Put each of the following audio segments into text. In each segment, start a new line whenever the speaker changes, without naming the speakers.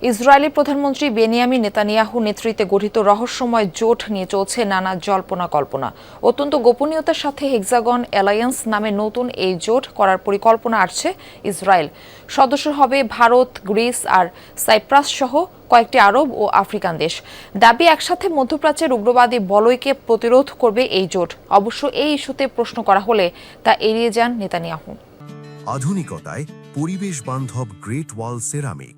Israeli প্রধানমন্ত্রী Benjamin Netanyahu নেতৃত্বে গঠিত রহস্যময় জোট নিয়ে চলছে নানা জল্পনা কল্পনা। অত্যন্ত গোপনীয়তার সাথে হেক্সাগন অ্যালায়েন্স নামে নতুন এই জোট করার পরিকল্পনা আসছে ইসরায়েল। সদস্য হবে ভারত, গ্রিস আর সাইপ্রাস সহ কয়েকটি আরব ও আফ্রিকান দেশ। দাবি একসাথে মধ্যপ্রাচ্যের উগ্রবাদী বলয়কে প্রতিরোধ করবে এই জোট। অবশ্য এই ইস্যুতে প্রশ্ন করা হলে তা এড়িয়ে যান নেতানিয়াহু।
আধুনিকতায় পরিবেশ বান্ধব গ্রেট ওয়াল সেরামিক।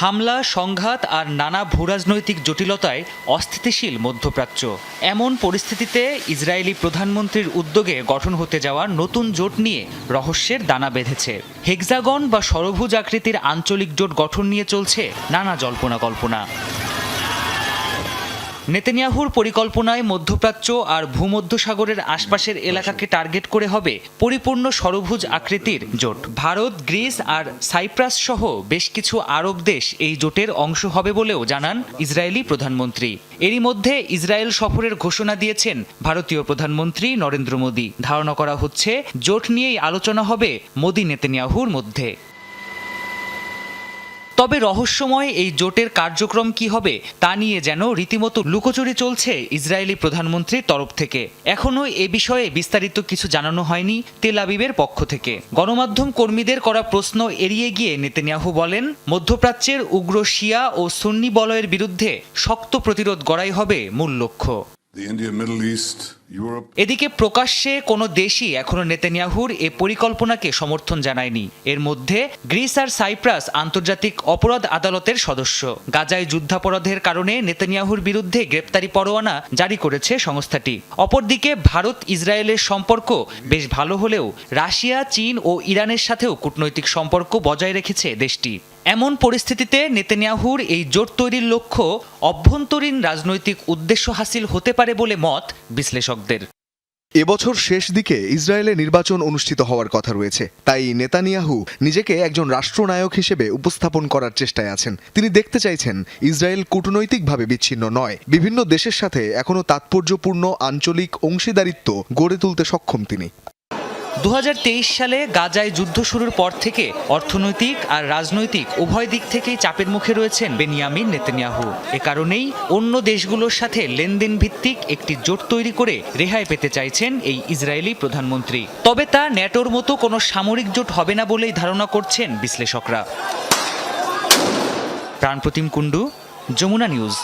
হামলা, সংঘাত আর নানা ভূরাজনৈতিক জটিলতায় অস্থিতিশীল মধ্যপ্রাচ্য। এমন পরিস্থিতিতে ইসরায়েলি প্রধানমন্ত্রীর উদ্যোগে গঠন হতে যাওয়া নতুন জোট নিয়ে রহস্যের দানা বেঁধেছে। হেক্সাগন বা ষড়ভুজ আকৃতির আঞ্চলিক জোট গঠন নিয়ে চলছে নানা জল্পনা কল্পনা। নেতানিয়াহুর পরিকল্পনায় মধ্যপ্রাচ্য আর ভূমধ্যসাগরের আশপাশের এলাকাকে টার্গেট করে হবে পরিপূর্ণ ষড়ভুজ আকৃতির জোট। ভারত, গ্রিস আর সাইপ্রাস সহ বেশ কিছু আরব দেশ এই জোটের অংশ হবে বলেও জানান ইসরায়েলি প্রধানমন্ত্রী। এরই মধ্যে ইসরায়েল সফরের ঘোষণা দিয়েছেন ভারতীয় প্রধানমন্ত্রী নরেন্দ্র মোদী। ধারণা করা হচ্ছে জোট নিয়েই আলোচনা হবে মোদী নেতানিয়াহুর মধ্যে। তবে রহস্যময় এই জোটের কার্যক্রম কি হবে তা নিয়ে যেন রীতিমতো লুকোচুরি চলছে ইসরায়েলি প্রধানমন্ত্রীর তরফ থেকে। এখনও এ বিষয়ে বিস্তারিত কিছু জানানো হয়নি তেল আবিবের পক্ষ থেকে। গণমাধ্যম কর্মীদের করা প্রশ্ন এড়িয়ে গিয়ে নেতানিয়াহু বলেন, মধ্যপ্রাচ্যের উগ্র শিয়া ও সুন্নি বলয়ের বিরুদ্ধে শক্ত প্রতিরোধ গড়াই হবে মূল লক্ষ্য। এদিকে প্রকাশ্যে কোনো দেশই এখনো নেতানিয়াহুর এ পরিকল্পনাকে সমর্থন জানায়নি। এর মধ্যে গ্রিস আর সাইপ্রাস আন্তর্জাতিক অপরাধ আদালতের সদস্য। গাজায় যুদ্ধাপরাধের কারণে নেতানিয়াহুর বিরুদ্ধে গ্রেপ্তারি পরোয়ানা জারি করেছে সংস্থাটি। অপরদিকে ভারত ইসরায়েলের সম্পর্ক বেশ ভালো হলেও রাশিয়া, চীন ও ইরানের সাথেও কূটনৈতিক সম্পর্ক বজায় রেখেছে দেশটি। এমন পরিস্থিতিতে নেতানিয়াহুর এই জোট তৈরির লক্ষ্য অভ্যন্তরীণ রাজনৈতিক উদ্দেশ্য হাসিল হতে পারে বলে মত বিশ্লেষকদের।
এবছর শেষ দিকে ইসরায়েলে নির্বাচন অনুষ্ঠিত হওয়ার কথা রয়েছে, তাই নেতানিয়াহু নিজেকে একজন রাষ্ট্রনায়ক হিসেবে উপস্থাপন করার চেষ্টায় আছেন। তিনি দেখতে চাইছেন ইসরায়েল কূটনৈতিকভাবে বিচ্ছিন্ন নয়, বিভিন্ন দেশের সাথে এখনো তাৎপর্যপূর্ণ আঞ্চলিক অংশীদারিত্ব গড়ে তুলতে সক্ষম তিনি।
2023 সালে গাজায় যুদ্ধ শুরুর পর থেকে অর্থনৈতিক আর রাজনৈতিক উভয় দিক থেকেই চাপের মুখে রয়েছেন বেনিয়ামিন নেতানিয়াহু। এ কারণেই অন্য দেশগুলোর সাথে লেনদেন ভিত্তিক একটি জোট তৈরি করে রেহাই পেতে চাইছেন এই ইসরায়েলি প্রধানমন্ত্রী। তবে তা ন্যাটোর মতো কোনো সামরিক জোট হবে না বলেই ধারণা করছেন বিশ্লেষকরা। প্রাণপ্রতিম কুণ্ডু, যমুনা নিউজ।